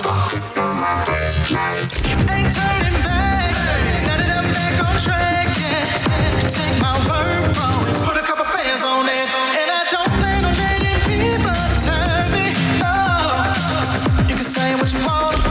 Focus on my brake lights. Ain't turning back. Now that I'm back on track, yeah. Take my word from it. Put a couple fans on it. And I don't plan on letting people turn me. No. You can say what you want.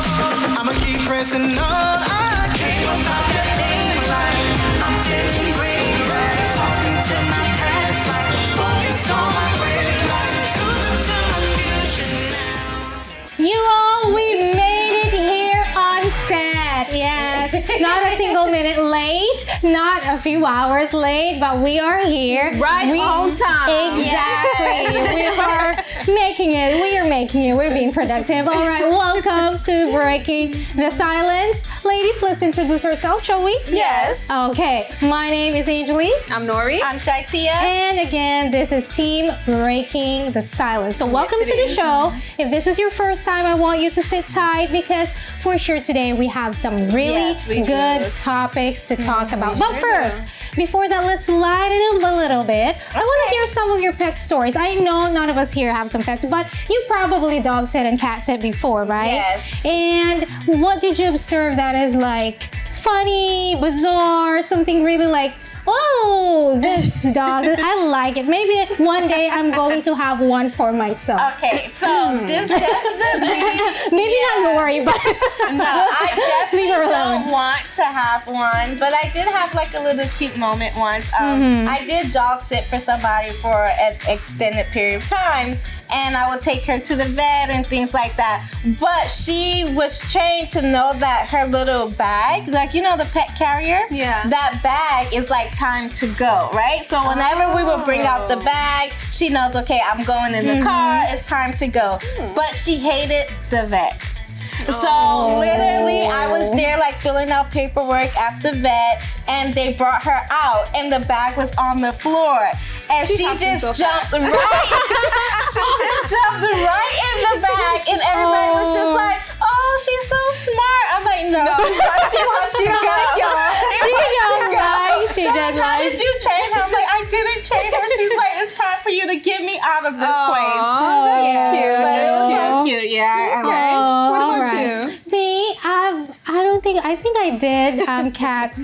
I'ma keep pressing on. I can't go pop that thing like I'm feeling great, right? Talking to my past like focus on my brake lights. Cruising to my future now. You all, we made it here on set. Yes, not a single minute late, not a few hours late, but we are here. Right on time. Exactly. We are making it. We are making it. We're being productive. All right, welcome to Breaking the Silence. Ladies, let's introduce ourselves, shall we? Yes. Okay, my name is Angeli. I'm Nori. I'm ShyTia. And again, this is Team Breaking the Silence. So welcome to the show. If this is your first time, I want you to sit tight because for sure today we have some really good topics to talk about. But first, before that, let's lighten it up a little bit. I want to hear some of your pet stories. I know none of us here have some pets, but you probably dog sit and cat sit before, right? Yes. And what did you observe that is like funny, bizarre, something really like, oh, this dog, I like it. Maybe one day I'm going to have one for myself. Okay, so this definitely... Maybe not Nori, but No, I leave her definitely alone. don't want to have one, but I did have like a little cute moment once. I did dog sit for somebody for an extended period of time, and I would take her to the vet and things like that. But she was trained to know that her little bag, like, you know, the pet carrier? Yeah. That bag is like time to go, right? So whenever we would bring out the bag, she knows, okay, I'm going in the car, it's time to go. But she hated the vet. So literally I was there like filling out paperwork at the vet, and they brought her out and the bag was on the floor, and she just jumped right she just jumped right in the bag, and everybody was just like, oh, she's so smart. I'm like, no, she wants to go. She did How like. did you train her? I'm like, I didn't train her. She's like, it's time for you to get me out of this place. Oh, that's cute. But it was That's so cute. Yeah. Okay. Oh, What all about right. you? Me, I think I did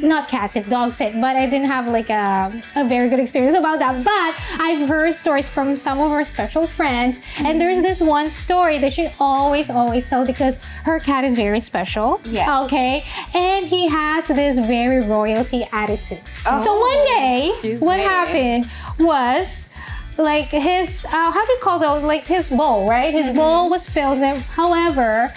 not cat sit, dog sit, but I didn't have like a very good experience about that. But I've heard stories from some of our special friends, and there's this one story that she always tells because her cat is very special. Yes. Okay, and he has this very royalty attitude. So one day, excuse what me. happened was, like his how do you call those, like his bowl, right? His bowl was filled. However,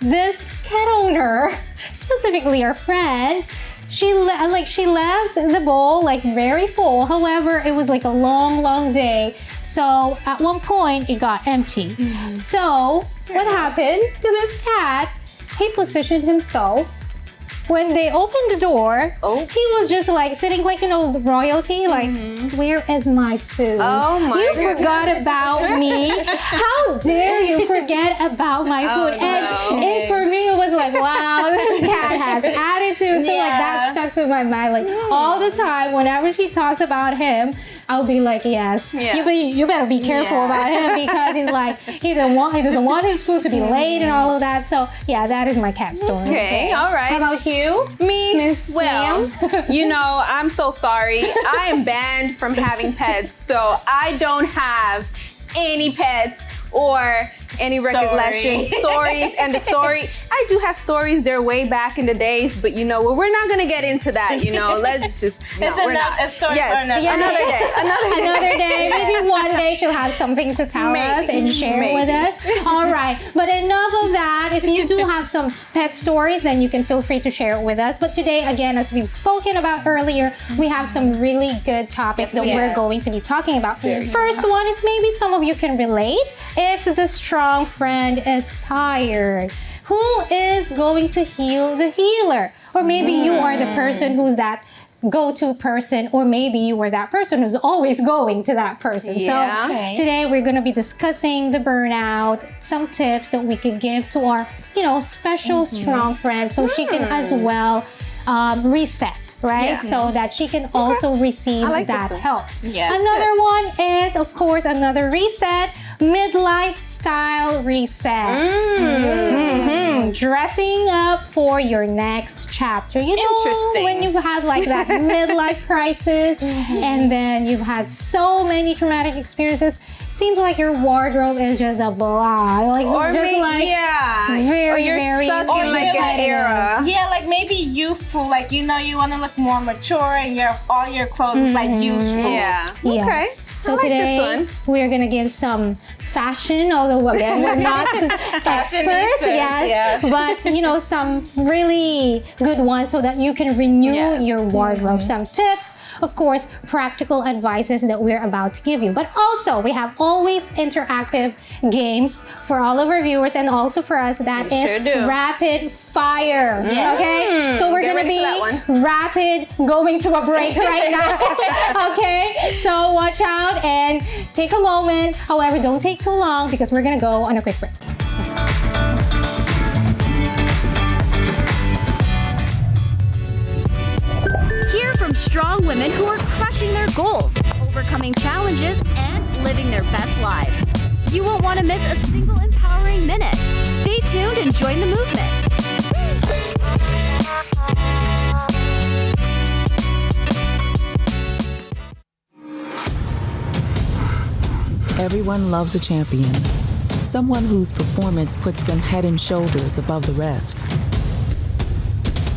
this cat owner, specifically our friend, she left the bowl like very full. However, it was like a long day, so at one point it got empty. So what happened to this cat? He positioned himself. When they opened the door, he was just like sitting like, you know, the royalty, like, where is my food? Oh my You goodness. forgot about me? How dare you forget about my food? And for me, it was like, wow, this cat has attitude. So like that stuck to my mind. Like all the time, whenever she talks about him, I'll be like, yes, you better be careful about him because he's like, he doesn't want his food to be late and all of that. So yeah, that is my cat story. Okay, all right. How about you? Me? Miss Well, Sam? you know, I'm so sorry. I am banned from having pets, so I don't have any pets or any recollection stories. And the story, I do have stories. They're way back in the days, but you know, we're not gonna get into that. You know, let's just. No, It's we're not. a story Yes, for another day. Another day. Maybe one day she'll have something to tell us and share with us. All right. But enough of that. If you do have some pet stories, then you can feel free to share it with us. But today, again, as we've spoken about earlier, we have some really good topics that we're going to be talking about. First one is maybe some of you can relate. It's the strong friend is tired. Who is going to heal the healer? Or maybe you are the person who's that go-to person, or maybe you were that person who's always going to that person. Yeah. So today we're going to be discussing the burnout, some tips that we can give to our, you know, special strong friend so she can as well reset, right? So that she can also receive like that this one. help. Yes. Another one is, of course, another reset, Midlife Style Reset. dressing up for your next chapter. You know, Interesting. when you've had like that midlife crisis and then you've had so many traumatic experiences, seems like your wardrobe is just a blah. Like, Or just maybe, like very, or you're very stuck in like an repetitive. era. Yeah, like maybe youthful, like you want to look more mature and all your clothes is like useful. Yeah. Yes. Okay. So I like today this one. we're gonna give some fashion, although again we're not experts, yes, but some really good ones so that you can renew Yes. your wardrobe. Some tips, of course, practical advices that we're about to give you. But also we have always interactive games for all of our viewers and also for us. That We is sure do. rapid fire. Okay, so we're Get gonna ready be for that one. rapid going to a break right now. Okay, so watch out and take a moment. However, don't take too long because we're gonna go on a quick break. Hear from strong women who are crushing their goals, overcoming challenges, and living their best lives. You won't want to miss a single empowering minute. Stay tuned and join the movement. Everyone loves a champion, someone whose performance puts them head and shoulders above the rest.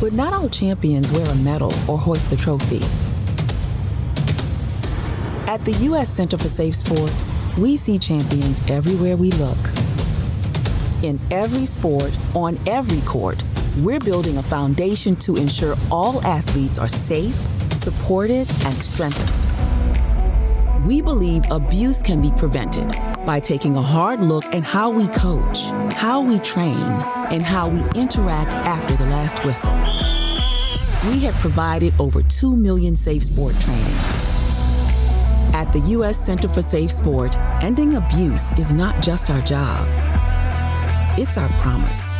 But not all champions wear a medal or hoist a trophy. At the U.S. Center for Safe Sport, we see champions everywhere we look. In every sport, on every court, we're building a foundation to ensure all athletes are safe, supported, and strengthened. We believe abuse can be prevented by taking a hard look at how we coach, how we train, and how we interact after the last whistle. We have provided over 2 million safe sport trainings. At the U.S. Center for Safe Sport, ending abuse is not just our job, it's our promise.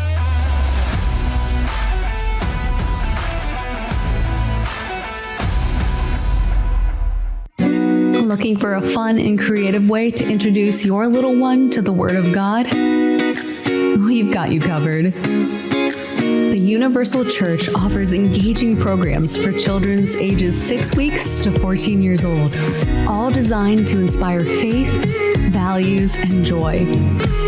Looking for a fun and creative way to introduce your little one to the Word of God? We've got you covered. The Universal Church offers engaging programs for children's ages 6 weeks to 14 years old, all designed to inspire faith, values, and joy.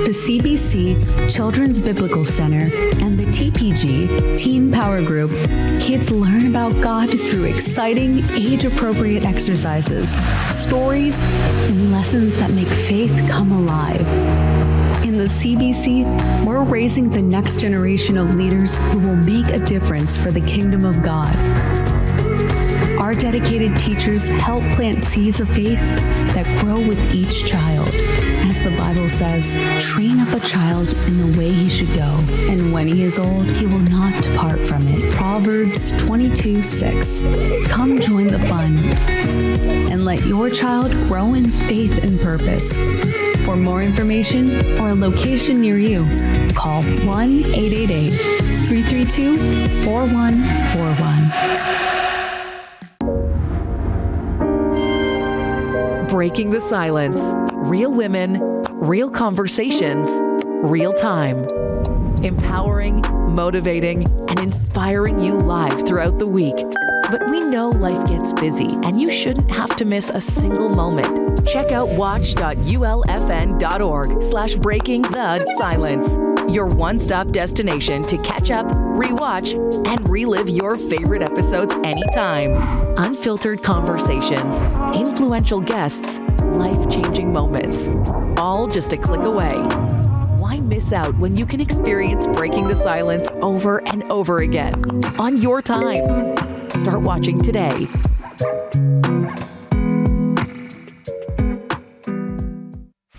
The CBC Children's Biblical Center and the TPG Teen Power Group, kids learn about God through exciting, age-appropriate exercises, stories, and lessons that make faith come alive. In the CBC, we're raising the next generation of leaders who will make a difference for the kingdom of God. Our dedicated teachers help plant seeds of faith that grow with each child. As the Bible says, train up a child in the way he should go, and when he is old, he will not depart from it. Proverbs 22:6. Come join the fun and let your child grow in faith and purpose. For more information or a location near you, call 1-888-332-4141. Breaking the silence. Real women, real conversations, real time. Empowering, motivating, and inspiring you live throughout the week. But we know life gets busy, and you shouldn't have to miss a single moment. Check out watch.ulfn.org/breakingthesilence. Your one-stop destination to catch up, rewatch, and relive your favorite episodes anytime. Unfiltered conversations, influential guests, life-changing moments, all just a click away. Why miss out when you can experience Breaking the Silence over and over again on your time? Start watching today.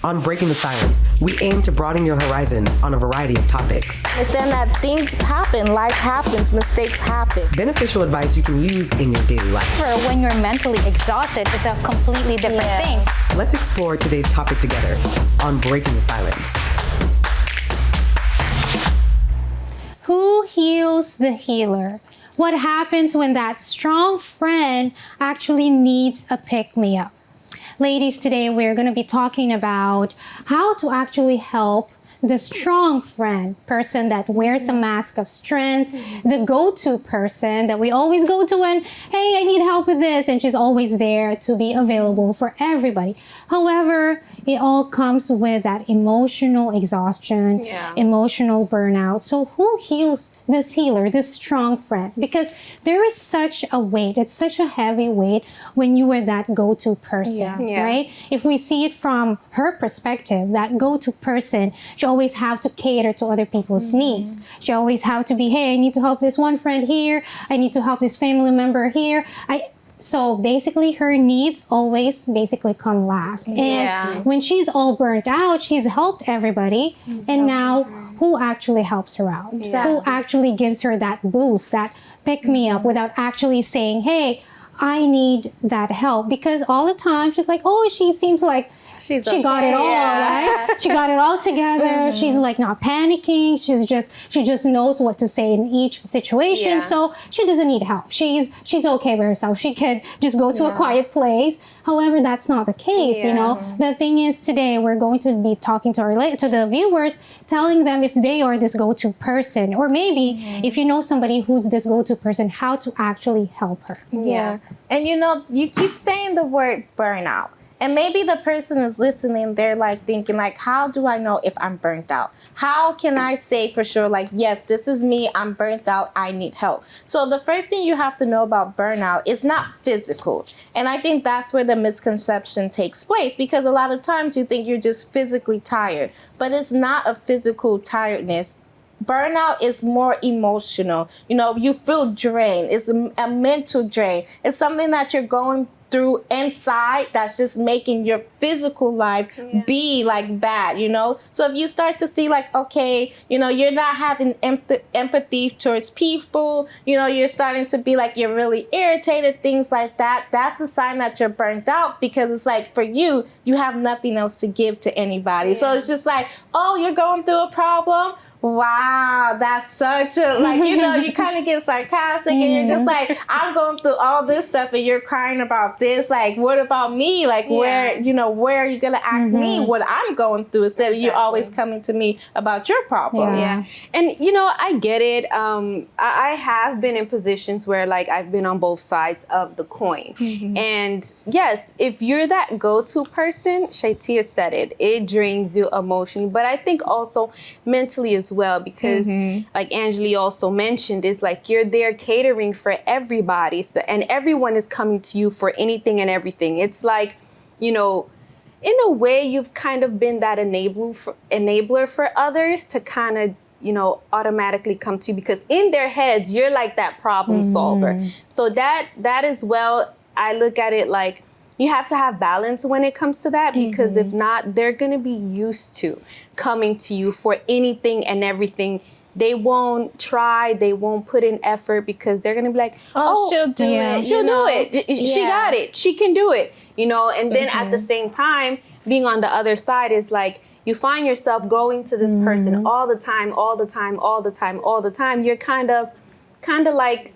On Breaking the Silence, we aim to broaden your horizons on a variety of topics. Understand that things happen, life happens, mistakes happen. Beneficial advice you can use in your daily life. For when you're mentally exhausted is a completely different thing. Let's explore today's topic together on Breaking the Silence. Who heals the healer? What happens when that strong friend actually needs a pick-me-up? Ladies, today we're going to be talking about how to actually help the strong friend, person that wears a mask of strength, the go-to person that we always go to when, hey, I need help with this, and she's always there to be available for everybody. However, it all comes with that emotional exhaustion, emotional burnout. So who heals this healer, this strong friend? Because there is such a weight, it's such a heavy weight when you are that go-to person, right? If we see it from her perspective, that go-to person, she always have to cater to other people's needs. She always have to be, hey, I need to help this one friend here. I need to help this family member here. So basically her needs always basically come last. And when she's all burnt out, she's helped everybody. And now who actually helps her out? Who actually gives her that boost, that pick me up without actually saying, hey, I need that help? Because all the time she's like, oh, she seems like she got it all, right? She got it all together. She's like not panicking. She just knows what to say in each situation. So she doesn't need help. She's okay with herself. She could just go to a quiet place. However, that's not the case, you know. The thing is, today we're going to be talking to the viewers, telling them if they are this go-to person, or maybe if you know somebody who's this go-to person, how to actually help her. And you know, you keep saying the word burnout. And maybe the person is listening, they're like thinking like, how do I know if I'm burnt out? How can I say for sure, like, yes, this is me, I'm burnt out, I need help? So the first thing you have to know about burnout is not physical. And I think that's where the misconception takes place, because a lot of times you think you're just physically tired, but it's not a physical tiredness. Burnout is more emotional. You know, you feel drained. It's a mental drain. It's something that you're going through inside that's just making your physical life be like bad, you know? So if you start to see like, okay, you know, you're not having empathy towards people, you know, you're starting to be like, you're really irritated, things like that, that's a sign that you're burnt out, because it's like, for you, you have nothing else to give to anybody. So it's just like, oh, you're going through a problem? Wow, that's such a, like, you know, you kind of get sarcastic and you're just like, I'm going through all this stuff and you're crying about this. Like, what about me? Like, where, you know, where are you going to ask me what I'm going through instead of you always coming to me about your problems? And, you know, I get it. I have been in positions where, like, I've been on both sides of the coin. And yes, if you're that go-to person, ShyTia said it, it drains you emotionally. But I think also mentally as well, because like Angeli also mentioned, is like you're there catering for everybody, so, and everyone is coming to you for anything and everything. It's like, you know, in a way you've kind of been that enabler for others to kind of, you know, automatically come to you, because in their heads you're like that problem solver. So that as well, I look at it like you have to have balance when it comes to that, because if not, they're going to be used to coming to you for anything and everything. They won't try, they won't put in effort, because they're going to be like, oh, she'll do it. She'll do it. She got it. She can do it. You know, and then at the same time, being on the other side is like, you find yourself going to this person all the time, all the time, all the time, all the time. You're kind of like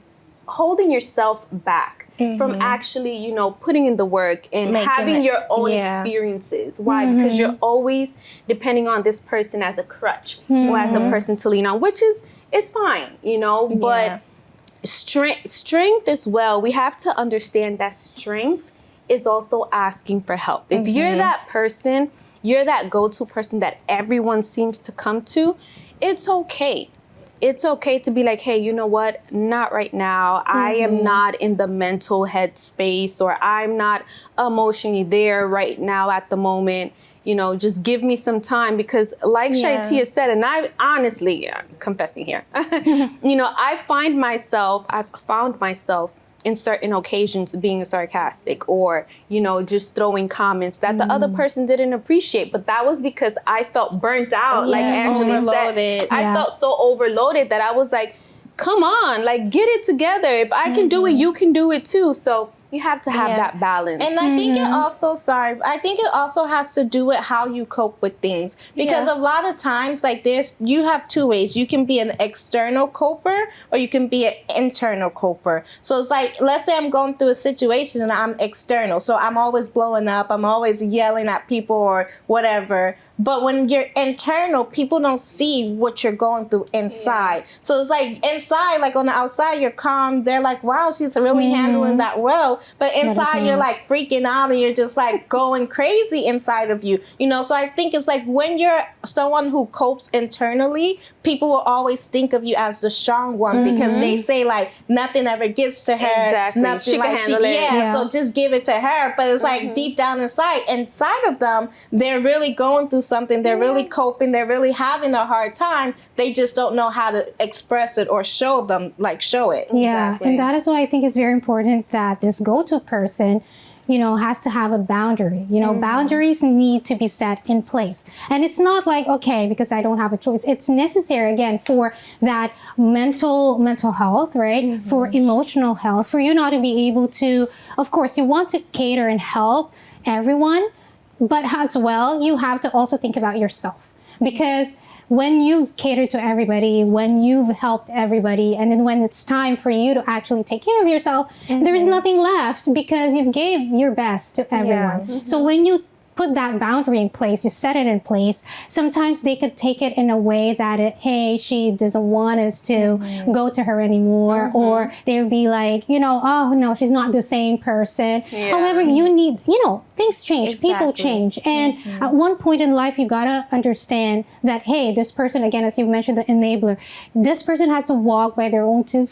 holding yourself back from actually, you know, putting in the work and having your own experiences. Why? Because you're always depending on this person as a crutch or as a person to lean on, which is fine, you know, but strength as well. We have to understand that strength is also asking for help. If you're that person, you're that go-to person that everyone seems to come to, it's okay. It's okay to be like, hey, you know what? Not right now. I am not in the mental headspace, or I'm not emotionally there right now at the moment. You know, just give me some time, because like ShyTia said, and I honestly, confessing here, you know, I've found myself in certain occasions being sarcastic, or, you know, just throwing comments that the other person didn't appreciate. But that was because I felt burnt out, like Angeli said. I felt so overloaded that I was like, come on, like, get it together. If I can do it, you can do it too. So you have to have that balance. And I think it also has to do with how you cope with things. Because a lot of times, like, you have two ways. You can be an external coper, or you can be an internal coper. So it's like, let's say I'm going through a situation and I'm external. So I'm always blowing up. I'm always yelling at people or whatever. But when you're internal, people don't see what you're going through inside. So it's like inside, like on the outside, you're calm. They're like, wow, she's really handling that well. But inside, you're like freaking out and you're just like going crazy inside of you. You know, so I think it's like when you're someone who copes internally, people will always think of you as the strong one because they say like nothing ever gets to her. Exactly. Nothing She can handle it. So just give it to her. But it's like deep down inside of them, they're really going through something. They're really coping. They're really having a hard time. They just don't know how to express it or show it. Yeah, Exactly. and that is why I think it's very important that this go-to person, you know, has to have a boundary. You know, boundaries need to be set in place. And it's not like, okay, because I don't have a choice. It's necessary, again, for that mental health, right? For emotional health, for you not to be able to, of course, you want to cater and help everyone, but as well, you have to also think about yourself. Because when you've catered to everybody, when you've helped everybody, and then when it's time for you to actually take care of yourself, there is nothing left because you gave your best to everyone. So when you put that boundary in place, you set it in place, sometimes they could take it in a way that hey, she doesn't want us to go to her anymore, or they would be like, you know, oh no, she's not the same person. However, you need, you know, things change, people change. And at one point in life, you gotta understand that, hey, this person, again, as you mentioned, the enabler, this person has to walk by their own two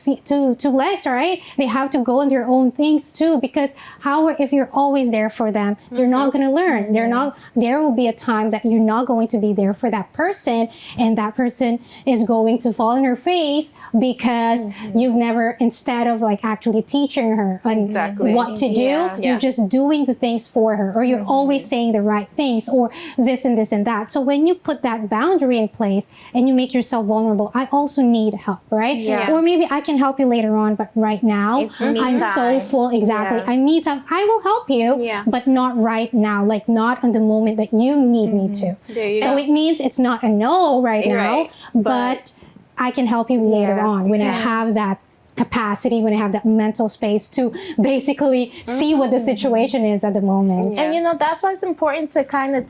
legs, right? They have to go on their own things too, because if you're always there for them, they're not gonna learn. There will be a time that you're not going to be there for that person, and that person is going to fall on her face because you've never, instead of like actually teaching her what to do, you're just doing the things for her, or you're always saying the right things, or this and this and that. So when you put that boundary in place and you make yourself vulnerable, I also need help, right? Or maybe I can help you later on, but right now I'm so full. I need time. I will help you, but not right now, like not on the moment that you need me to. So it means it's not a no right now, but I can help you later on when I have that capacity, when I have that mental space to basically see what the situation is at the moment. And you know, that's why it's important to kind of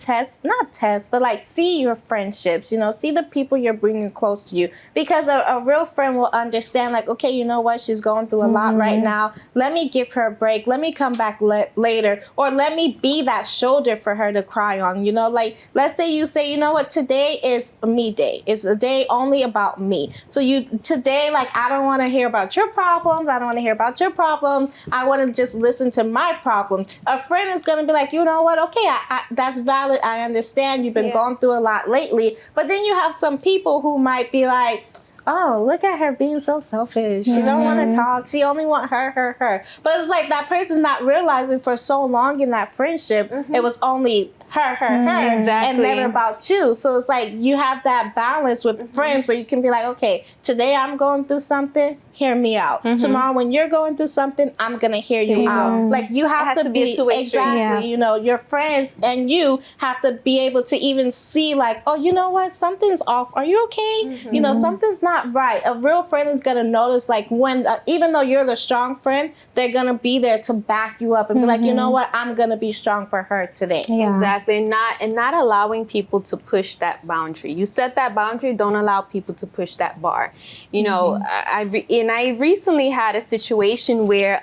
but like see your friendships, you know, see the people you're bringing close to you, because a real friend will understand, like, okay, you know what, she's going through a lot right now, let me give her a break, let me come back later, or let me be that shoulder for her to cry on. You know, like, let's say you say, you know what, today is me day, it's a day only about me, so today, like, I don't want to hear about your problems. I don't want to hear about your problems. I want to just listen to my problems. A friend is going to be like, you know what? Okay, that's valid. I understand you've been going through a lot lately. But then you have some people who might be like, oh, look at her being so selfish. She don't want to talk. She only want her. But it's like that person's not realizing for so long in that friendship, it was only her, and never about you. So it's like you have that balance with friends where you can be like, okay, today I'm going through something, hear me out. Tomorrow when you're going through something, I'm going to hear you out. Like you have to be, you know, your friends and you have to be able to even see like, oh, you know what, something's off. Are you okay? You know, something's not right. A real friend is going to notice, like, when, even though you're the strong friend, they're going to be there to back you up and be like, you know what, I'm going to be strong for her today. Exactly. And not allowing people to push that boundary. You set that boundary, don't allow people to push that bar. You know, I recently had a situation where,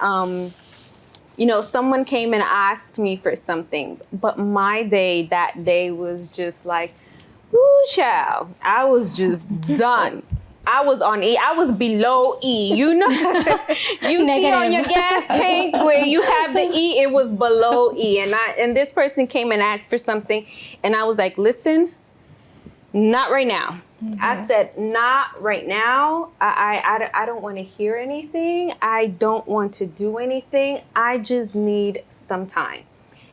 you know, someone came and asked me for something, but my day that day was just like, ooh, child, I was just done. I was on E. I was below E. You know, you see on your gas tank where you have the E, it was below E. And this person came and asked for something, and I was like, listen, not right now. I said, not right now. I don't want to hear anything. I don't want to do anything. I just need some time.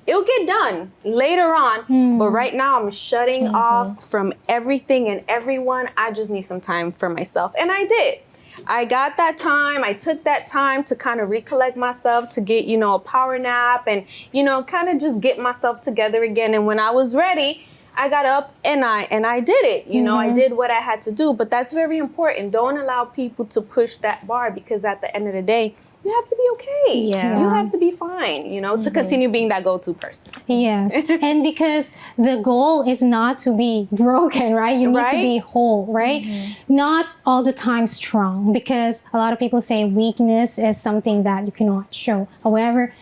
It'll get done later on, but right now I'm shutting off from everything and everyone. I just need some time for myself. And I did. I got that time. I took that time to kind of recollect myself, to get, you know, a power nap and, you know, kind of just get myself together again. And when I was ready, I got up and I did it. You know, I did what I had to do. But that's very important. Don't allow people to push that bar, because at the end of the day, you have to be okay. Yeah. You have to be fine, you know, to continue being that go-to person. Yes. And because the goal is not to be broken, right? You need to be whole, right? Not all the time strong, because a lot of people say weakness is something that you cannot show. However,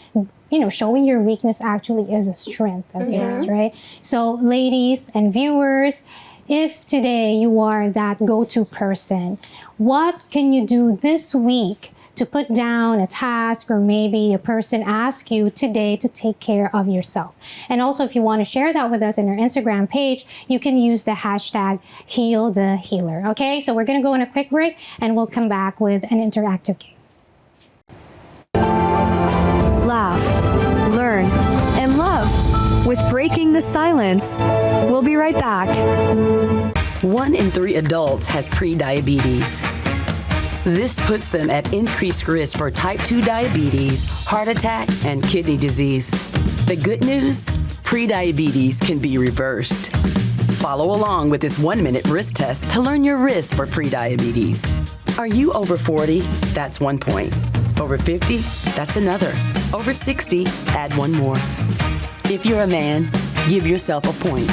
you know, showing your weakness actually is a strength of yours, right? So ladies and viewers, if today you are that go-to person, what can you do this week to put down a task, or maybe a person asks you today to take care of yourself? And also, if you want to share that with us in our Instagram page, you can use the hashtag #HealTheHealer. Okay, so we're going to go on a quick break and we'll come back with an interactive game. Laugh, learn, and love with Breaking the Silence. We'll be right back. 1 in 3 adults has pre-diabetes. This puts them at increased risk for type 2 diabetes, heart attack, and kidney disease. The good news? Pre-diabetes can be reversed. Follow along with this 1-minute risk test to learn your risk for pre-diabetes. Are you over 40? That's 1 point. Over 50? That's another. Over 60? Add 1 more. If you're a man, give yourself a point.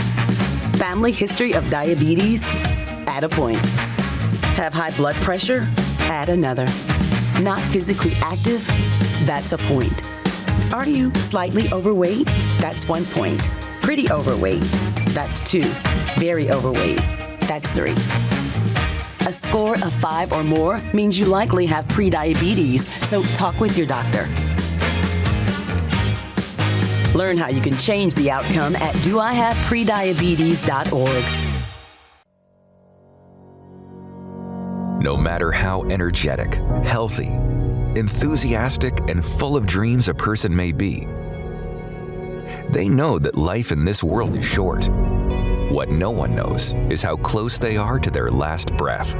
Family history of diabetes? Add a point. Have high blood pressure? Add another. Not physically active? That's a point. Are you slightly overweight? That's 1 point. Pretty overweight? That's 2. Very overweight? That's 3. A score of 5 or more means you likely have pre-diabetes, so talk with your doctor. Learn how you can change the outcome at doihaveprediabetes.org. No matter how energetic, healthy, enthusiastic, and full of dreams a person may be, they know that life in this world is short. What no one knows is how close they are to their last breath.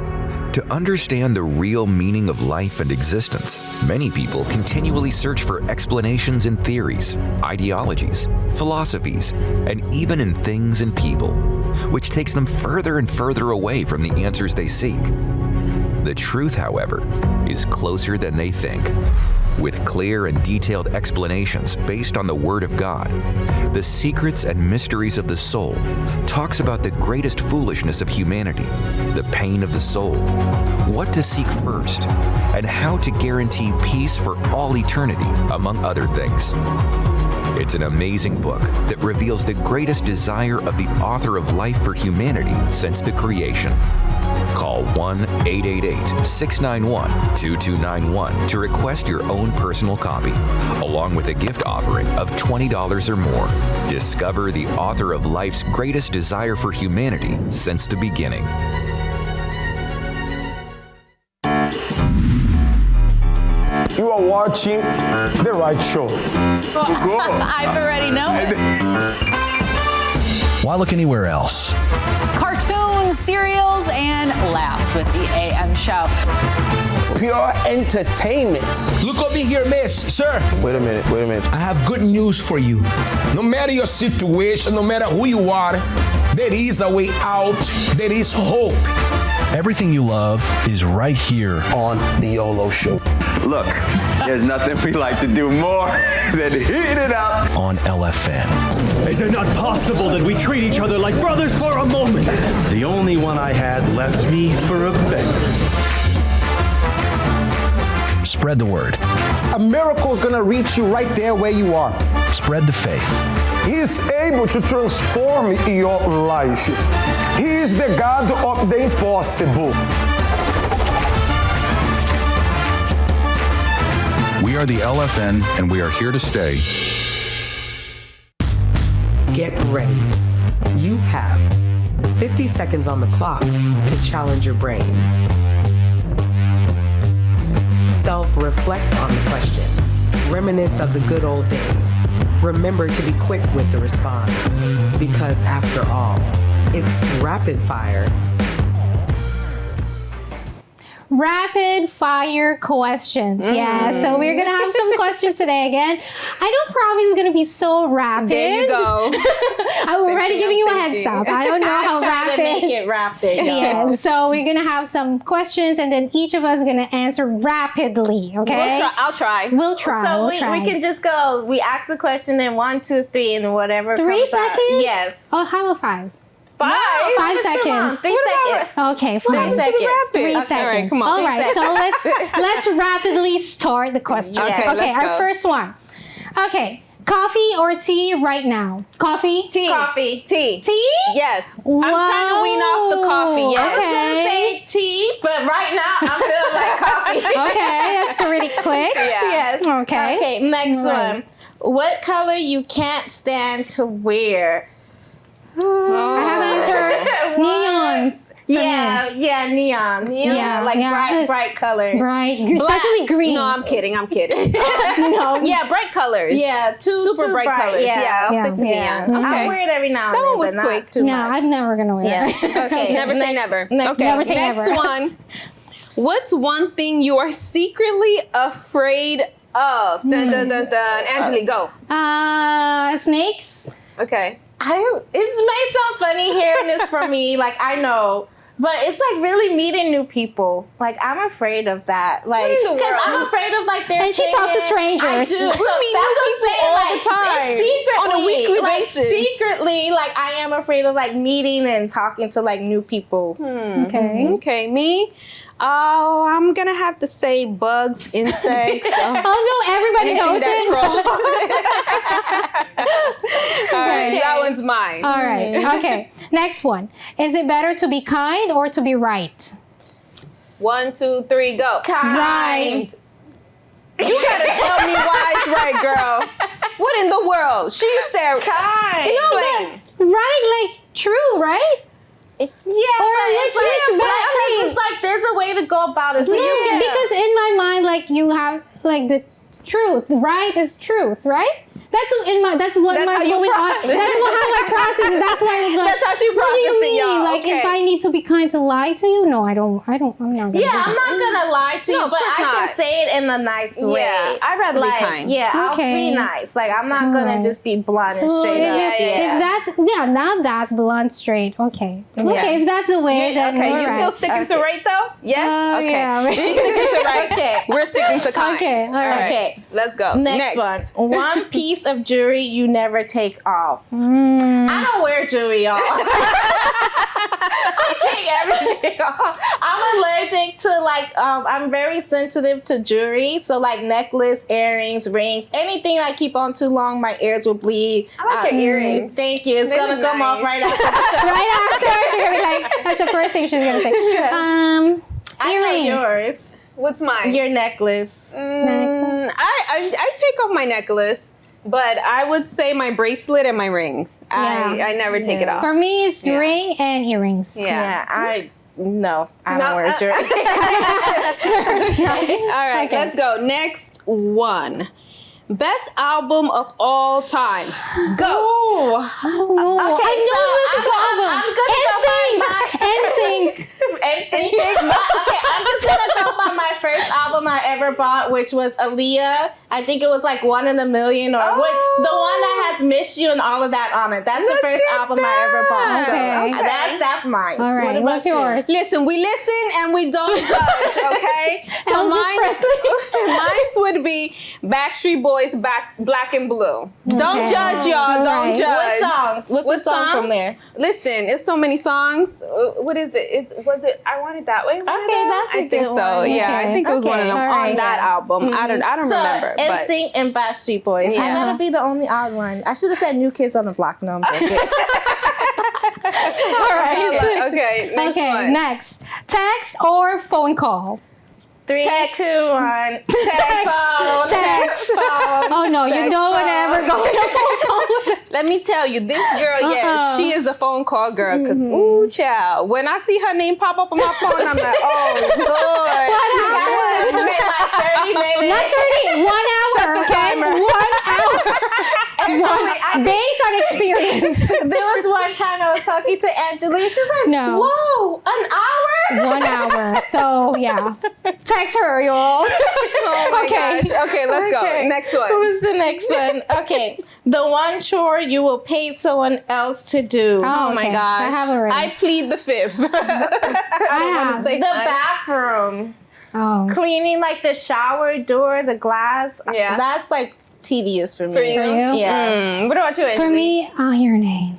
To understand the real meaning of life and existence, many people continually search for explanations in theories, ideologies, philosophies, and even in things and people, which takes them further and further away from the answers they seek. The truth, however, is closer than they think. With clear and detailed explanations based on the Word of God, The Secrets and Mysteries of the Soul talks about the greatest foolishness of humanity, the pain of the soul, what to seek first, and how to guarantee peace for all eternity, among other things. It's an amazing book that reveals the greatest desire of the author of life for humanity since the creation. Call 1-888-691-2291 to request your own personal copy, along with a gift offering of $20 or more. Discover the author of life's greatest desire for humanity since the beginning. You are watching The Right Show. I already know it. Why look anywhere else? Cartoons, cereals, and laughs with the AM show. Pure entertainment. Look over here, miss. Sir. Wait a minute. I have good news for you. No matter your situation, no matter who you are, there is a way out. There is hope. Everything you love is right here on The YOLO Show. Look, there's nothing we like to do more than heat it up on LFN. Is it not possible that we treat each other like brothers for a moment? The only one I had left me for a beggar. Spread the word. A miracle is going to reach you right there where you are. Spread the faith. He is able to transform your life. He is the God of the impossible. We are the LFN, and we are here to stay. Get ready. You have 50 seconds on the clock to challenge your brain. Self-reflect on the question. Reminisce of the good old days. Remember to be quick with the response, because after all, it's rapid fire. rapid fire questions. Yeah, so we're gonna have some questions today again. I don't promise it's gonna be so rapid. There you go. I'm already giving you a heads up. I don't know how rapid. To make it rapid. Yeah, so we're gonna have some questions, and then each of us is gonna answer rapidly. Okay, I'll try. We'll try. So we'll try. we can just go. We ask the question in 1, 2, 3, and whatever. 3 comes seconds? out. Yes. Oh, how about 5? 5? No, 5 is too long. seconds. 3 seconds. Okay, 5 3 seconds. 3 Okay, seconds. all right, come on. All 3 right, so let's rapidly start the question. Okay, Okay, let's our go. first one. Okay, coffee or tea right now? Coffee? Tea. Coffee. Tea. Tea? Yes. I'm trying to wean off the coffee. Whoa, Yes. okay. I was gonna say tea, but right now I'm feeling like coffee. Okay, that's pretty quick. Yeah. Yes. Okay. Okay, next Right. one. What color you can't stand to wear? I have answered neons. Yeah, neons. Yeah, like bright colors. Bright, especially green. No, I'm kidding. No. Yeah, bright colors. Yeah, super bright colors. Yeah, I'll stick to Yeah. neon. Okay. I wear it every now and That then, one was but not quick. too No, much. I'm never gonna wear Yeah. it. Okay. Never say never. Okay. Never say Next never. one. What's one thing you are secretly afraid of? Dun, dun, dun, dun. Angeli, go. Snakes. Okay. It may sound funny hearing this from me, like I know, but it's like really meeting new people. Like I'm afraid of that, like in the because world? I'm afraid of like their. And she talks to strangers. I do. We So meet that's new what I'm people saying, all like, the time. it's secretly, On a weekly like, basis. Secretly, like I am afraid of like meeting and talking to like new people. Okay. Okay. Me? Oh, I'm gonna have to say bugs, insects. Oh no, everybody knows it. All right, Okay. that one's mine. All right. Okay. Next one. Is it better to be kind or to be right? 1, 2, 3, go. Kind. You gotta tell me why it's right, girl. What in the world? She said Kind. explain. Right, like true, right? Yeah, Or but it's like, like, but it's like there's a way to go about it. So Yeah, you can, because in my mind, like you have like the truth. Right is truth, right? That's what That's how you going on. process. That's how I process it. That's why I was like, That's how she what do you processed it, mean? y'all. Like Okay. if I need to be kind to lie to you? No, I don't. I'm not gonna Yeah, do I'm that. not gonna lie to No, you, of but course I not. can say it in a nice way. Yeah, I'd rather be like, kind. Yeah, I'll Okay. be nice. Like I'm not gonna Alright. just be blunt and So straight if, up. if that's not that blunt straight. Okay. Okay, if that's the way, then Okay, we're you right. still sticking to right though? Yes? Oh, Okay. yeah. She's sticking to right. Okay. We're sticking to kind. Okay, all right. Okay. Let's go. Next one. One piece of jewelry you never take off. I don't wear jewelry, y'all. I take everything off. I'm allergic to I'm very sensitive to jewelry. So like necklace, earrings, rings, anything I keep on too long, my ears will bleed. I like your earrings. Thank you. It's They gonna look come off nice. right after the show. Right after, she's gonna be like, that's the first thing she's gonna say. I know Earrings. yours. What's mine? Your necklace. I take off my necklace, but I would say my bracelet and my rings. Yeah. I never take it off. For me, it's ring and earrings. Yeah. I don't No, wear jewelry. All right, Okay. let's go. Next one. Best album of all time. Go. Ooh. I don't know. Okay, I know this album. I'm gonna go NSYNC. NSYNC. Okay, I'm just gonna go by my first album I ever bought, which was Aaliyah. I think it was like 1 in a Million, or the one that has "Miss You" and all of that on it. That's the first album I ever bought. Okay. So that's mine. All right, What about what's yours? Listen, we listen and we don't judge, okay? So Elvis mine would be Backstreet Boys, Black and Blue. Don't judge, y'all. All Don't right. judge. What song? What's the song from there? Listen, it's so many songs. What is it? Was it I Want It That Way? Okay, that's a I think good so. one. Yeah, I Okay. think it was one of them All on right. that album. I don't So, remember. But NSYNC and Backstreet Boys. I Yeah. gotta be the only odd one. I should have said New Kids on the Block. No, I'm joking. All right. okay, next Okay, one. next. Text or phone call? 3, 2, 1. Text. Phone. Text. Phone. Oh no, you Text, don't want to phone. ever go in a phone call with Let me tell you, this girl, yes, she is a phone call girl. Because, ooh, child, when I see her name pop up on my phone, I'm like, oh, Lord. Like 30 minutes. Not 30, 1 hour, Set the okay? timer. 1 hour. based on experience. There was one time I was talking to Angeli. She's like, No. whoa, an hour? 1 hour. So yeah, text her, y'all. Oh my gosh. Okay, let's go. Next one. Who's the next one? Okay. The one chore you will pay someone else to do. Oh my gosh. I have already. I plead the fifth. I have. The bathroom. Oh. Cleaning like the shower door, the glass. Yeah. That's like tedious for me. For you? Yeah. What about you, Angeli? For me, ironing.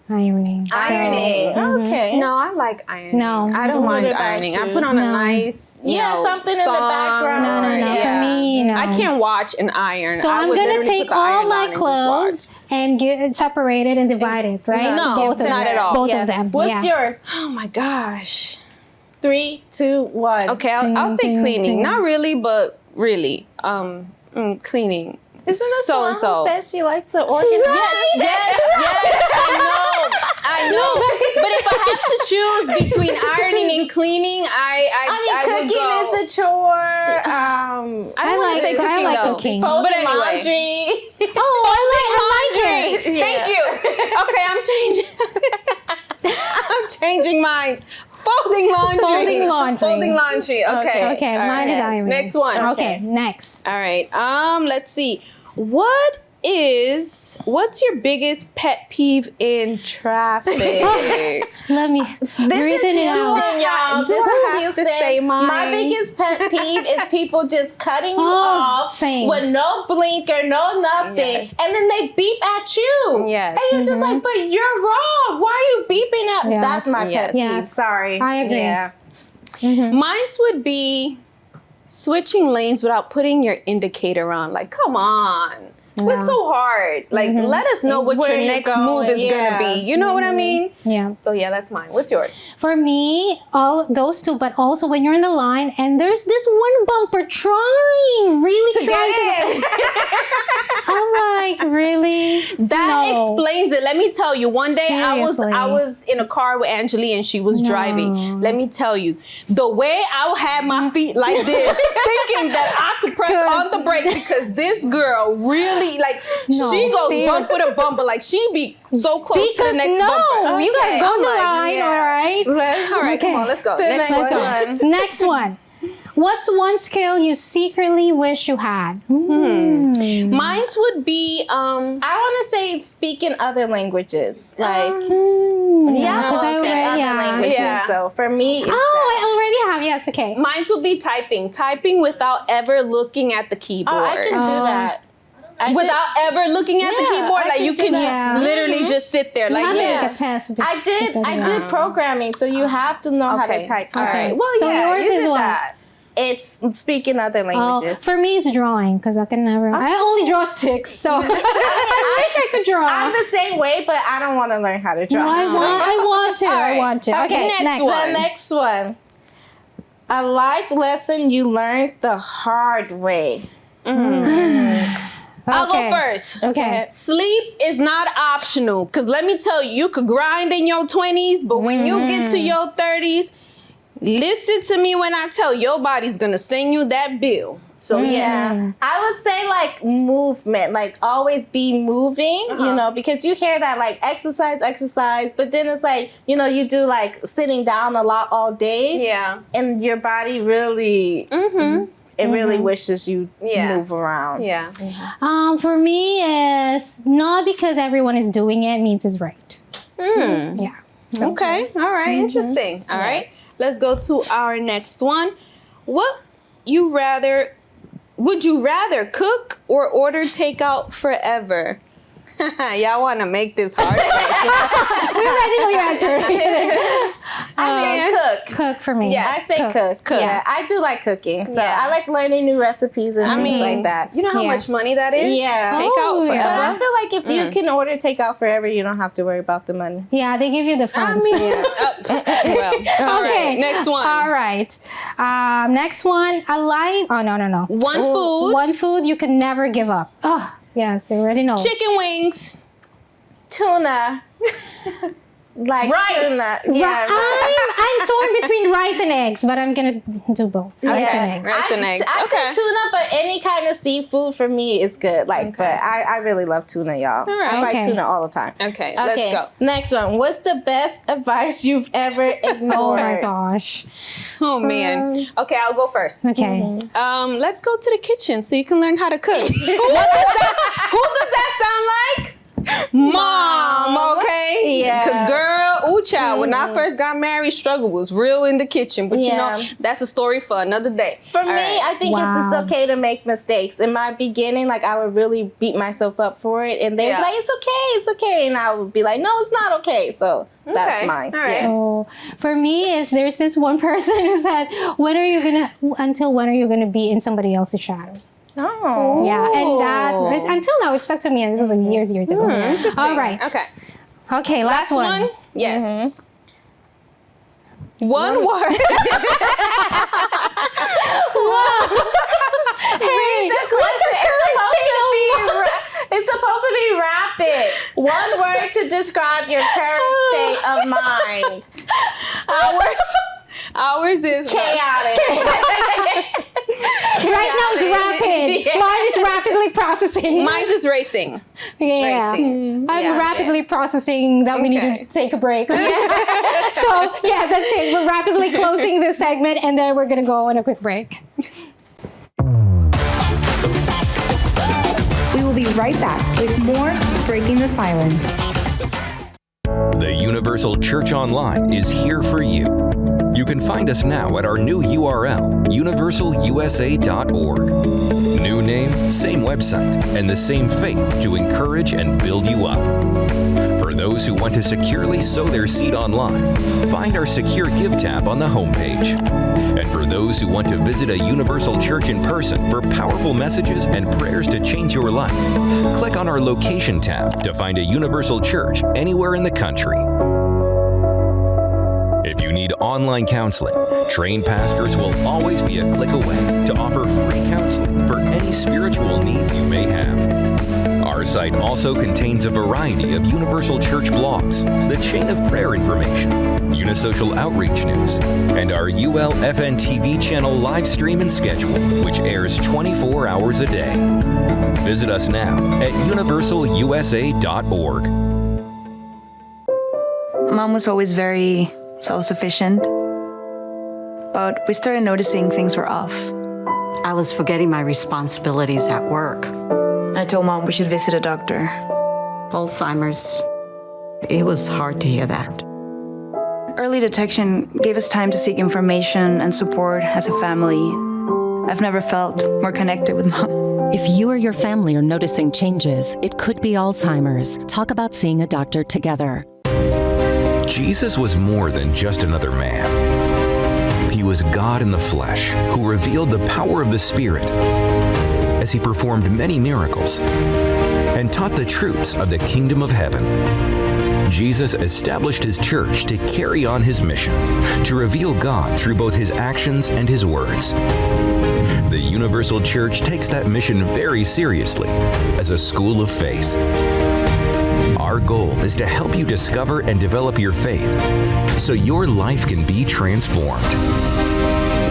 Ironing. Ironing. Okay. No, I like ironing. No. I don't mind What about ironing. you? I put on a No. nice, you know, something in the song background. No. or- For me, no. I can't watch an iron. So I I'm would gonna literally take put the all iron on my and just clothes and get separated and divided, right? No, both of not them. at all. Both Yeah. of them. What's yeah. yours? Oh my gosh. 3, 2, 1. Okay, I'll say cleaning. Not really, but really. Cleaning. Isn't this so the one and so? who says she likes to organize? Yes. I know. But if I have to choose between ironing and cleaning, I would cooking go. is a chore. I don't want to say cooking, I like though. cooking. Folding But anyway. laundry. Oh, I like it. Thank you. Okay, I'm changing mine. Folding laundry. Folding laundry. Okay. Okay, mine is ironing. Next one. Okay, next. All right. Let's see. What's your biggest pet peeve in traffic? Let me This breathe is in and out. Houston, y'all. Do This I is have to Houston. say mine? My biggest pet peeve is people just cutting you Oh, off same. with no blinker, no nothing, Yes. and then they beep at you. Yes. And you're just like, but you're wrong. Why are you beeping at me? Yeah. That's my pet Yes. peeve. Sorry. I agree. Yeah. Mine's would be switching lanes without putting your indicator on. Like, come on. What's so hard? Like, let us know what Where your you're next move going, is gonna be. You know what I mean? Yeah. So yeah, that's mine. What's yours? For me, all those two, but also when you're in the line and there's this one bumper trying To trying get in. I'm like, really? That No. explains it. Let me tell you. One day Seriously. I was in a car with Angeli and she was driving. Let me tell you, the way I had my feet like this, thinking that I could press on the brake because this girl really No, she goes seriously. bumper to bumper, like she be so close to the next bumper. You gotta go in the line, all right? All right, come on, let's go. Next one. Next one. What's one skill you secretly wish you had? Mine would be I want to say speaking other languages. Like, Yeah, because I speak already, other languages. Yeah. So for me, it's I already have. Yes, okay. Mine would be typing without ever looking at the keyboard. Oh, I can do that. Without ever looking at the keyboard, I like can you do can that. just literally just sit there like Not this. like a test. but- I did programming, so you have to know how to type. All right. Okay. Well, So yeah, yours you is did what? that. It's speaking other languages. For me, it's drawing because I can never. I only draw sticks, so I wish I could draw. I'm the same way, but I don't want to learn how to draw. No, I want to. I want to. Okay, next one. The next one. A life lesson you learned the hard way. I'll go Okay. first. Okay. Sleep is not optional. Cause let me tell you, you could grind in your 20s, but when you get to your 30s, listen to me when I tell you, your body's gonna send you that bill. So yes. I would say like movement, like always be moving, you know, because you hear that like exercise, but then it's like, you know, you do like sitting down a lot all day. Yeah. And your body really, it really wishes you move around. Yeah. For me, is not because everyone is doing it means it's right. Yeah. Okay. All right. Interesting. All right. Let's go to our next one. Would you rather cook or order takeout forever? Y'all want to make this hard? We're ready for your answer. I say cook. Cook for me. Yeah. I say cook. Yeah, I do like cooking. So Yeah. I like learning new recipes and things like that. You know how much money that is? Yeah. Takeout yeah. forever. But I feel like if you can order takeout forever, you don't have to worry about the money. Yeah, they give you the funds. Well, all right. Next one. All right. Next one. No. One food you can never give up. Oh, yes, you already know. Chicken wings. Tuna. Like Rice. tuna. Yeah. I I'm torn between rice and eggs, but I'm gonna do both. Rice and eggs. Rice and eggs. I Okay. take tuna, but any kind of seafood for me is good. Like, but I really love tuna, y'all. All right. I like Okay. tuna all the time. Okay, let's go. Next one. What's the best advice you've ever ignored? Oh my gosh. Oh man. Okay, I'll go first. Okay. Let's go to the kitchen so you can learn how to cook. Who does that sound like? Mom, okay? Yeah. Because girl, ooh child, when I first got married, struggle was real in the kitchen. But you know, that's a story for another day. For me, I think it's just okay to make mistakes. In my beginning, like I would really beat myself up for it, and they would be like, "It's okay," and I would be like, "No, it's not okay." So that's mine. All right. So for me, there's this one person who said, until when are you gonna be in somebody else's shadow? Oh. Yeah, and that until now it stuck to me, and it was like years ago. Interesting. All right. Okay, last one. Yes. One word. Hey, what's your current state of mind? It's supposed to be rapid. One word to describe your current state of mind. Ours is chaotic. Right now it's rapid. Mine is rapidly processing. Mine is racing. Yeah. Racing. I'm rapidly processing that we need to take a break. So yeah, that's it. We're rapidly closing this segment and then we're gonna go on a quick break. We will be right back with more Breaking the Silence. The Universal Church Online is here for you. You can find us now at our new URL, universalusa.org. New name, same website, and the same faith to encourage and build you up. For those who want to securely sow their seed online, find our Secure Give tab on the homepage. And for those who want to visit a Universal Church in person for powerful messages and prayers to change your life, click on our Location tab to find a Universal Church anywhere in the country. If you need online counseling, trained pastors will always be a click away to offer free counseling for any spiritual needs you may have. Our site also contains a variety of Universal Church blogs, the Chain of Prayer information, Unisocial Outreach news, and our ULFN TV channel live stream and schedule, which airs 24 hours a day. Visit us now at universalusa.org. Mom was always very self-sufficient, but we started noticing things were off. I was forgetting my responsibilities at work. I told Mom we should visit a doctor. Alzheimer's. It was hard to hear that. Early detection gave us time to seek information and support as a family. I've never felt more connected with Mom. If you or your family are noticing changes, it could be Alzheimer's. Talk about seeing a doctor together. Jesus was more than just another man. He was God in the flesh who revealed the power of the Spirit as he performed many miracles and taught the truths of the kingdom of heaven. Jesus established his church to carry on his mission, to reveal God through both his actions and his words. The Universal Church takes that mission very seriously as a school of faith. Our goal is to help you discover and develop your faith so your life can be transformed.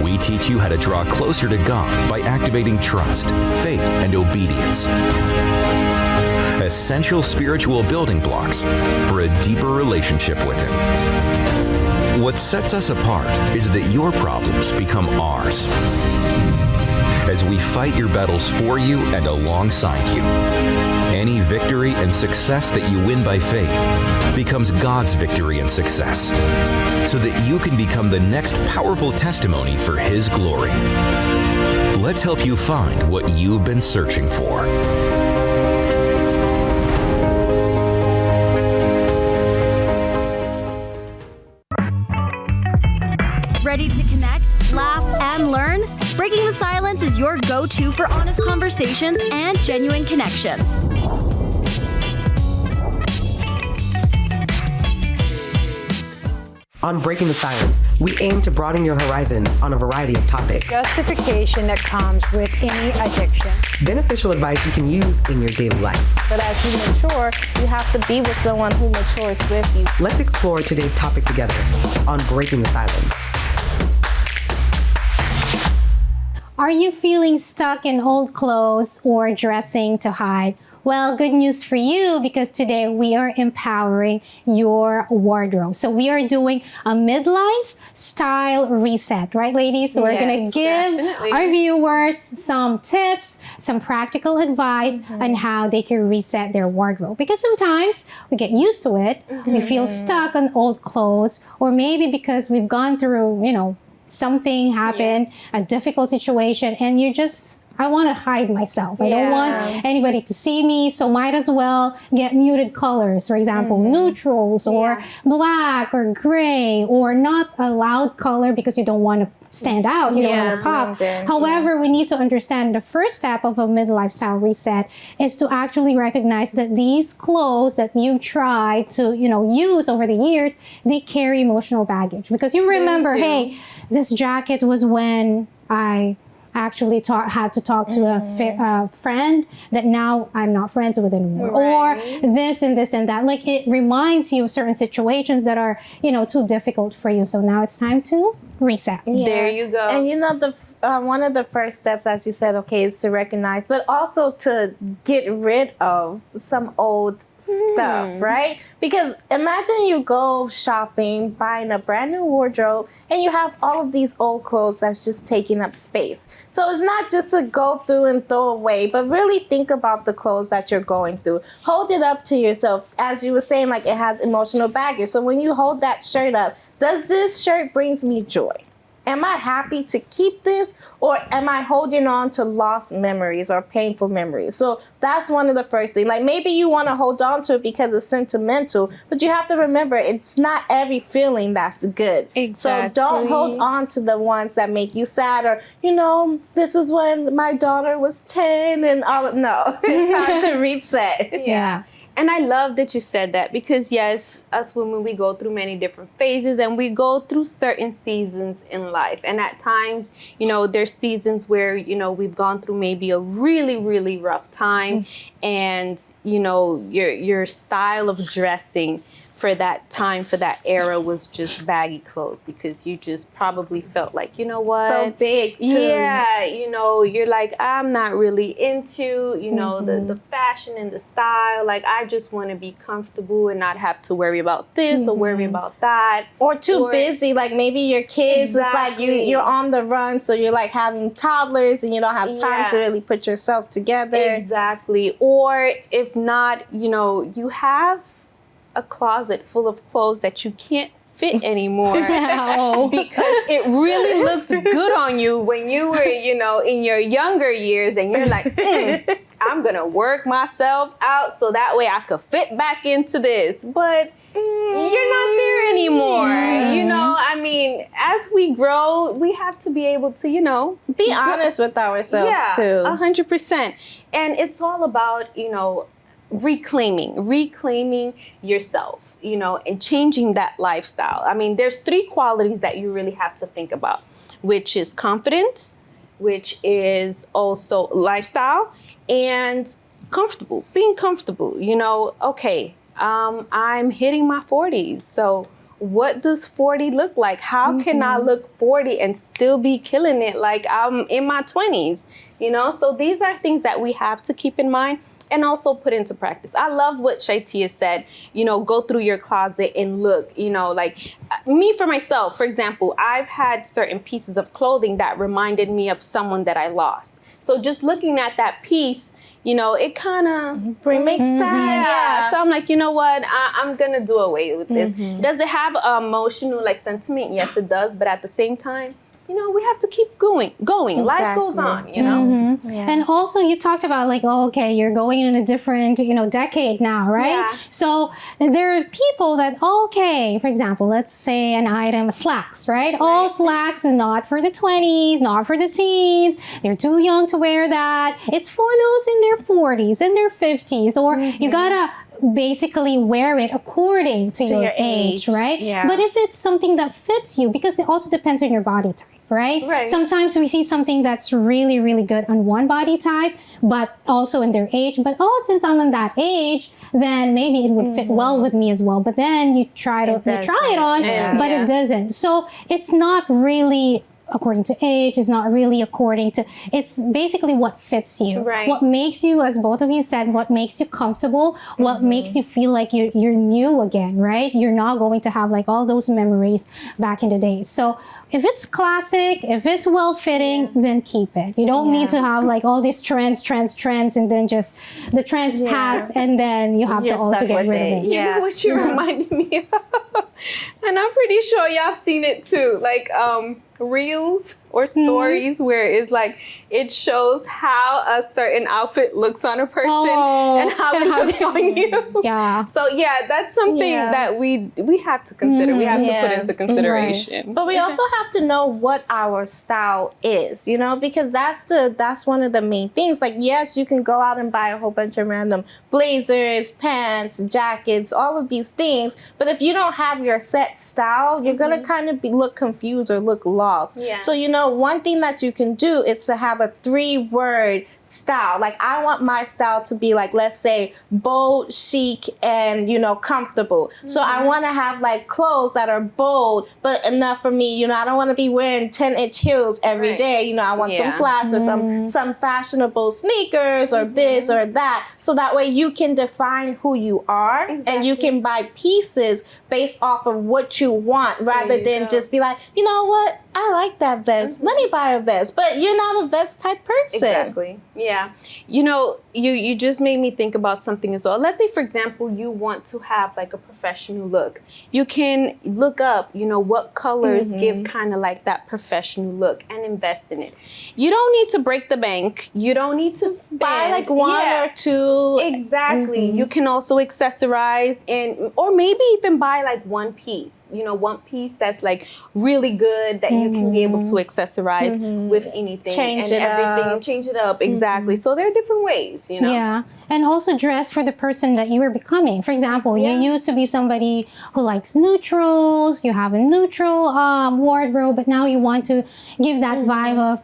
We teach you how to draw closer to God by activating trust, faith, and obedience. Essential spiritual building blocks for a deeper relationship with Him. What sets us apart is that your problems become ours as we fight your battles for you and alongside you. Any victory and success that you win by faith becomes God's victory and success, so that you can become the next powerful testimony for His glory. Let's help you find what you've been searching for. Ready to connect, laugh, and learn? Breaking the Silence is your go-to for honest conversations and genuine connections. On Breaking the Silence, we aim to broaden your horizons on a variety of topics. Justification that comes with any addiction. Beneficial advice you can use in your daily life. But as you mature, you have to be with someone who matures with you. Let's explore today's topic together on Breaking the Silence. Are you feeling stuck in old clothes or dressing to hide? Well, good news for you, because today we are empowering your wardrobe. So we are doing a midlife style reset, right, ladies? So we're going to give our viewers some tips, some practical advice on how they can reset their wardrobe. Because sometimes we get used to it, we feel stuck on old clothes, or maybe because we've gone through, you know, something happened, a difficult situation, and you just, I want to hide myself. I don't want anybody to see me, so might as well get muted colors, for example, neutrals or black or gray, or not a loud color because you don't want to stand out, you don't want to pop. However, we need to understand the first step of a midlife style reset is to actually recognize that these clothes that you've tried to, you know, use over the years, they carry emotional baggage. Because you remember, hey, this jacket was when I actually had to talk to a friend that now I'm not friends with anymore, or this and this and that. Like, it reminds you of certain situations that are, you know, too difficult for you. So now it's time to reset. There you go. And you know, the one of the first steps, as you said, okay, is to recognize, but also to get rid of some old stuff, right? Because imagine you go shopping, buying a brand new wardrobe, and you have all of these old clothes that's just taking up space. So it's not just to go through and throw away, but really think about the clothes that you're going through. Hold it up to yourself. As you were saying, like, it has emotional baggage. So when you hold that shirt up, does this shirt brings me joy? Am I happy to keep this, or am I holding on to lost memories or painful memories? So that's one of the first things. Like, maybe you want to hold on to it because it's sentimental, but you have to remember it's not every feeling that's good. So don't hold on to the ones that make you sad, or, you know, this is when my daughter was 10 and all. No, it's time to reset. Yeah. And I love that you said that, because yes, us women, we go through many different phases, and we go through certain seasons in life. And at times, you know, there's seasons where, you know, we've gone through maybe a really, really rough time, and, you know, your style of dressing for that time, for that era, was just baggy clothes, because you just probably felt like, you know what? So big, too. Yeah, you know, you're like, I'm not really into, you know, the fashion and the style. Like, I just want to be comfortable and not have to worry about this or worry about that. Or too busy, like maybe your kids, it's like you're on the run, so you're like having toddlers and you don't have time to really put yourself together. Exactly. Or if not, you know, you have a closet full of clothes that you can't fit anymore because it really looked good on you when you were, you know, in your younger years, and you're like, I'm gonna work myself out so that way I could fit back into this. But you're not there anymore. You know, I mean, as we grow, we have to be able to, you know, be honest with ourselves too. 100%. And it's all about, you know, reclaiming yourself, you know, and changing that lifestyle. I mean, there's 3 qualities that you really have to think about, which is confidence, which is also lifestyle, and comfortable, being comfortable. You know, okay, I'm hitting my 40s. So what does 40 look like? How can I look 40 and still be killing it like I'm in my 20s? You know, so these are things that we have to keep in mind and also put into practice. I love what ShyTia said, you know, go through your closet and look, you know, like me for myself, for example, I've had certain pieces of clothing that reminded me of someone that I lost. So just looking at that piece, you know, it kind of makes sense. Yeah. So I'm like, you know what? I'm going to do away with this. Does it have emotional like sentiment? Yes, it does. But at the same time, you know, we have to keep going. Exactly. Life goes on, you know? And also you talked about like, oh, okay, you're going in a different, you know, decade now, right? Yeah. So there are people that, okay, for example, let's say an item, slacks, right? All slacks is not for the 20s, not for the teens. They're too young to wear that. It's for those in their 40s, in their 50s, or you gotta basically wear it according to your age, right? Yeah. But if it's something that fits you, because it also depends on your body type, right? Sometimes we see something that's really, really good on one body type, but also in their age. But since I'm in that age, then maybe it would fit well with me as well. But then you try it on, but it doesn't. So it's not really according to age, it's not really according to, it's basically what fits you. What makes you, as both of you said, what makes you comfortable, what makes you feel like you're new again, right? You're not going to have like all those memories back in the day. So if it's classic, if it's well-fitting, then keep it. You don't need to have like all these trends, and then just the trends passed, and then you have to also get rid of it. You know what you reminded me of? And I'm pretty sure y'all have seen it too. Like reels or stories where it's like it shows how a certain outfit looks on a person and how it looks on you. So that's something that we have to consider. We have to put into consideration. But we also have to know what our style is, you know, because that's one of the main things. Like, yes, you can go out and buy a whole bunch of random blazers, pants, jackets, all of these things. But if you don't have your set style, you're gonna kind of look confused or look lost. So, you know, one thing that you can do is to have a 3-word style. Like, I want my style to be like, let's say, bold, chic, and, you know, comfortable. So I want to have like clothes that are bold, but enough for me. You know, I don't want to be wearing 10-inch heels every day. You know, I want some flats or some fashionable sneakers or this or that. So that way you can define who you are and you can buy pieces based off of what you want rather than just be like, you know what? I like that vest. Let me buy a vest. But you're not a vest type person. Exactly. Yeah. You know, you just made me think about something as well. Let's say, for example, you want to have like a professional look. You can look up, you know, what colors give kind of like that professional look and invest in it. You don't need to break the bank. You don't need to spend. Buy like one or two. Exactly. You can also accessorize or maybe even buy like one piece, you know, one piece that's like really good that you can be able to accessorize with anything Change it up. Exactly. So there are different ways, you know. Yeah. And also dress for the person that you are becoming. For example, you used to be somebody who likes neutrals, you have a neutral wardrobe, but now you want to give that vibe of,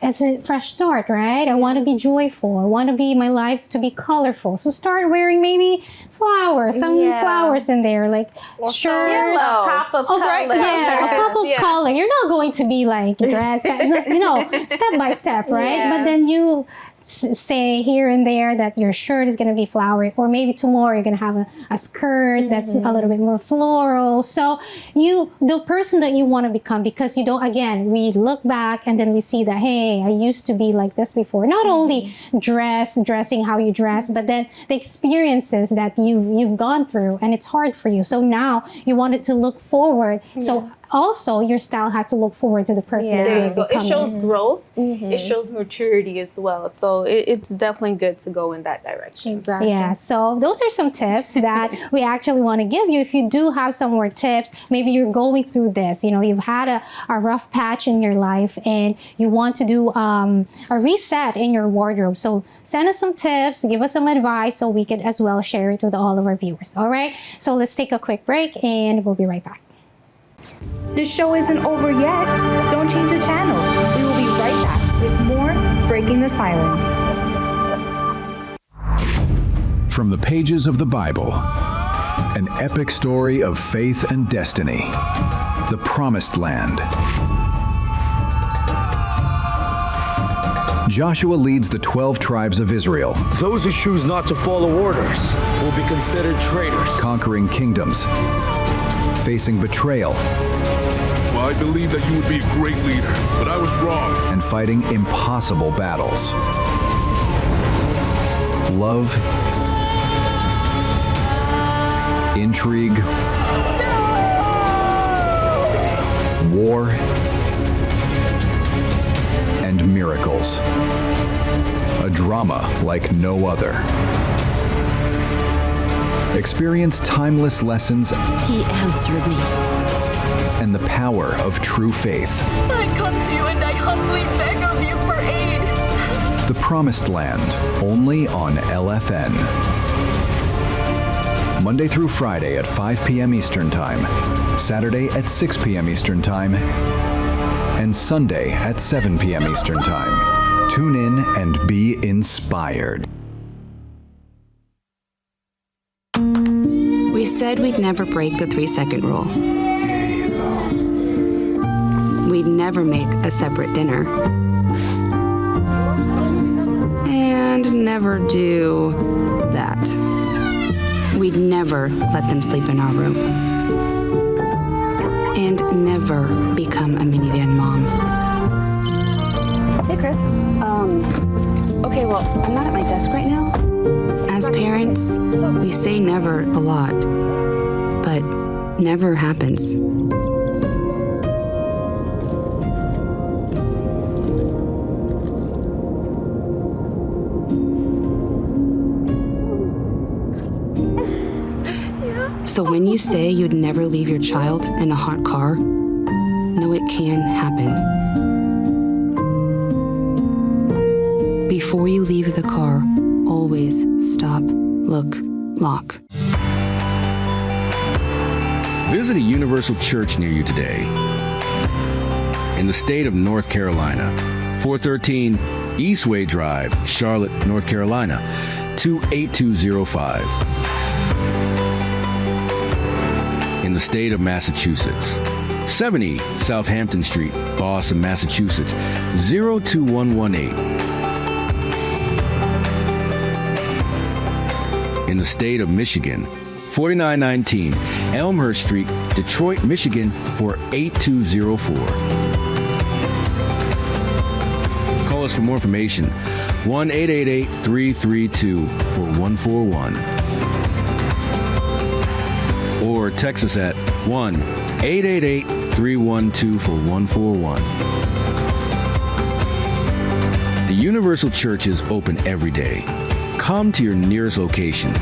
it's a fresh start, right? I want to be joyful. I want to be my life to be colorful. So start wearing maybe flowers, some flowers in there, like shirts, a pop of color. A pop of color. You're not going to be like dressed, you know, step by step, right? But then you say here and there that your shirt is going to be flowery, or maybe tomorrow you're going to have a skirt that's a little bit more floral. So the person that you want to become, because you don't, again, we look back and then we see that, hey, I used to be like this before. Not only dressing how you dress, but then the experiences that you've gone through, and it's hard for you. So now you wanted to look forward. So also your style has to look forward to the person that you're becoming. It shows growth. It shows maturity as well. So it's definitely good to go in that direction. Exactly. Yeah. So those are some tips that we actually want to give you. If you do have some more tips, maybe you're going through this, you know, you've had a rough patch in your life and you want to do a reset in your wardrobe. So send us some tips, give us some advice so we could as well share it with all of our viewers. All right. So let's take a quick break and we'll be right back. The show isn't over yet. Don't change the channel. We will be right back with more Breaking the Silence. From the pages of the Bible, an epic story of faith and destiny. The Promised Land. Joshua leads the 12 tribes of Israel. Those who choose not to follow orders will be considered traitors. Conquering kingdoms. Facing betrayal. Well, I believe that you would be a great leader, but I was wrong. And fighting impossible battles. Love. Intrigue. War. And miracles. A drama like no other. Experience timeless lessons. He answered me. And the power of true faith. I come to you and I humbly beg of you for aid. The Promised Land, only on LFN. Monday through Friday at 5 p.m. Eastern Time, Saturday at 6 p.m. Eastern Time, and Sunday at 7 p.m. Eastern Time. Tune in and be inspired. We said we'd never break the 3-second rule. We'd never make a separate dinner. And never do that. We'd never let them sleep in our room. And never become a minivan mom. Hey, Chris. Okay, well, I'm not at my desk right now. As parents, we say never a lot, but never happens. So when you say you'd never leave your child in a hot car, know it can happen. Before you leave the car, always stop, look, lock. Visit a Universal Church near you today. In the state of North Carolina, 413 Eastway Drive, Charlotte, North Carolina, 28205. In the state of Massachusetts, 70 Southampton Street, Boston, Massachusetts, 02118. In the state of Michigan, 4919 Elmhurst Street, Detroit, Michigan, 48204. Call us for more information, 1-888-332-4141. Or text us at 1-888-312-4141. The Universal Church is open every day. Come to your nearest location.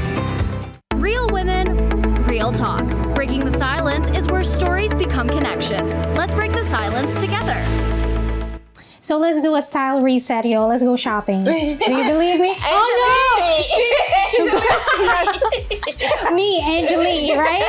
Real women, real talk. Breaking the silence is where stories become connections. Let's break the silence together. So let's do a style reset, yo. Let's go shopping. Do you believe me? Oh no! Me, Angeli, right?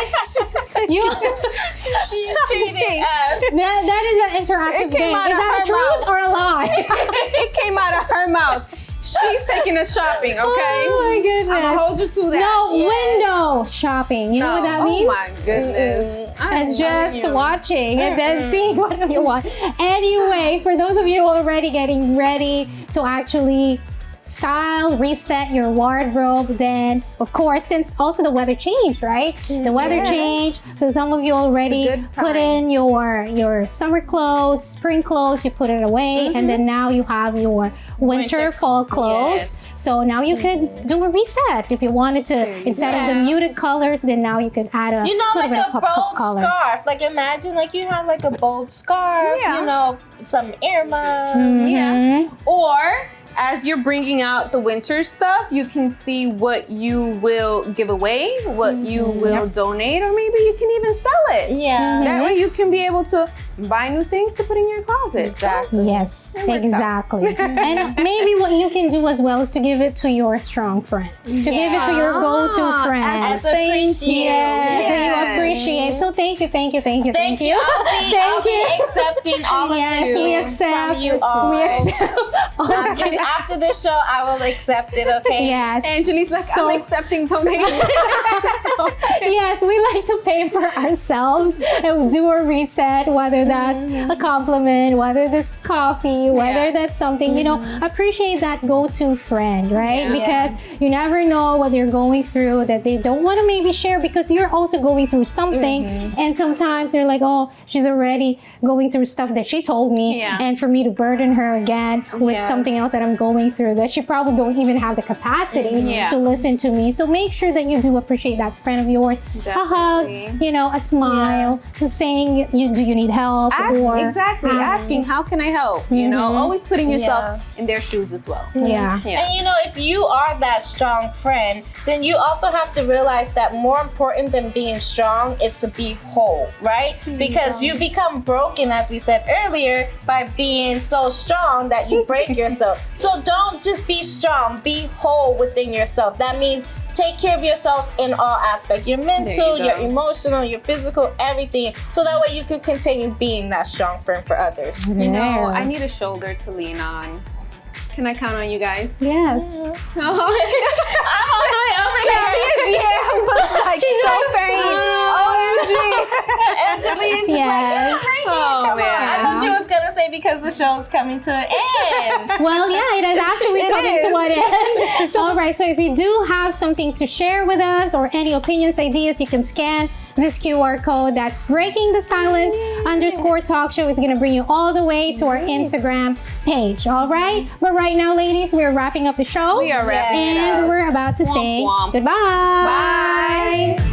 She's cheating us. That is an interactive game. Is that a truth or a lie? It came out of her mouth. She's taking us shopping, okay? Oh my goodness. I'm gonna hold you to that. No, window shopping. You know what that means? Oh my goodness. It's just watching and then seeing what you want. Anyways, for those of you already getting ready to actually style, reset your wardrobe, then of course, since also the weather changed, right? The weather changed. So some of you already put in your summer clothes, spring clothes, you put it away, and then now you have your winter fall clothes. So now you could do a reset if you wanted to. Instead of the muted colors, then now you could add a like bit a of bold color. scarf. Like imagine like you have like a bold scarf, you know, some earmuffs. Yeah. Or as you're bringing out the winter stuff, you can see what you will give away, what you will donate, or maybe you can even sell it. Yeah. That way you can be able to buy new things to put in your closet. Exactly. Yes, exactly. And maybe what you can do as well is to give it to your strong friend. To give it to your go-to friend. As appreciation. You appreciate. So thank you. Thank you. I'll be accepting all of yes, you. we accept. From you all. We accept. Okay. After the show, I will accept it, okay? Yes. Angeli's like, I'm accepting donations. Yes, we like to pay for ourselves and do a reset, whether that's a compliment, whether this coffee, whether that's something, you know, appreciate that go-to friend, right? Because you never know what they're going through that they don't want to maybe share because you're also going through something. And sometimes they're like, oh, she's already going through stuff that she told me. And for me to burden her again with something else that I'm going through that she probably don't even have the capacity to listen to me. So make sure that you do appreciate that friend of yours. A hug, you know, a smile, just saying, do you need help? Asking, how can I help? You know, always putting yourself in their shoes as well. And you know, if you are that strong friend, then you also have to realize that more important than being strong is to be whole, right? Because you become broken, as we said earlier, by being so strong that you break yourself. So don't just be strong, be whole within yourself. That means take care of yourself in all aspects. Your mental, your emotional, your physical, everything. So that way you can continue being that strong friend for others. You know, I need a shoulder to lean on. Can I count on you guys? Yes. I'm all the way over here. Yeah, but like She's so like, faint. Angeli is just Yes. like, bring it, Oh, come man. on. I thought you was gonna say because the show's coming to an end. Well, yeah, it is actually coming to an end. All right, so if you do have something to share with us or any opinions, ideas, you can scan this QR code. That's Breaking the Silence _talk show. It's going to bring you all the way to our Instagram page. All right? But right now, ladies, we're wrapping up the show. We are wrapping it up. And we're about to say goodbye. Bye. Bye.